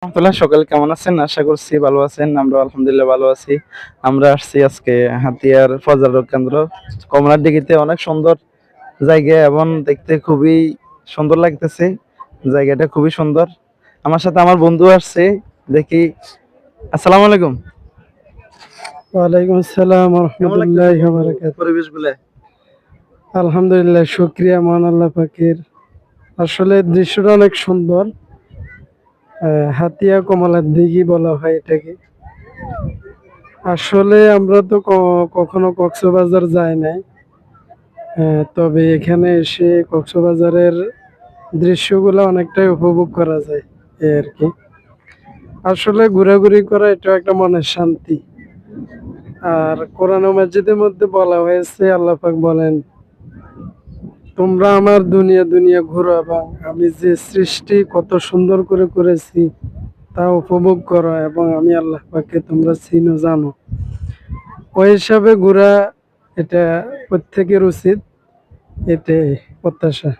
রহমতুল্লাহ, সকাল কেমন আছেন? আশা করছি ভালো আছেন। আমরা আলহামদুলিল্লাহ ভালো আছি। আমরা আসছি আজকে হাতিয়ার পর্যটক কেন্দ্র কমলার দিঘিতে। অনেক সুন্দর জায়গা এবং দেখতে খুবই সুন্দর লাগতেছে। জায়গাটা খুবই সুন্দর। আমার সাথে আমার বন্ধু আসছে, দেখি। আসসালামু আলাইকুম। ওয়ালাইকুম আসসালাম রহমতুল্লাহি ওয়া বারাকাতুহু। পরিবেশ গুলা আলহামদুলিল্লাহ, শুকরিয়া মহান আল্লাহ পাকের। আসলে দৃশ্যটা অনেক সুন্দর। হাতিয়া কমলার দিঘি বলা হয় এটাকে। আসলে আমরা তো কখনো কক্সবাজার যাই নাই। তবে এখানে এসে কক্সবাজারের দৃশ্যগুলো অনেকটাই উপভোগ করা যায় এই আর কি। আসলে ঘোরাঘুরি করা এটা একটা মনের শান্তি। আর কোরআন ও মাজিদের মধ্যে বলা হয়েছে, আল্লাহ পাক বলেন, তোমরা আমার দুনিয়া দুনিয়া ঘুরো এবং আমি যে সৃষ্টি কত সুন্দর করে করেছি তা উপভোগ করো, এবং আমি আল্লাহ পাককে তোমরা চিনো জানো। ওই হিসাবে ঘোরা এটা প্রত্যেকের উচিত, এটাই প্রত্যাশা।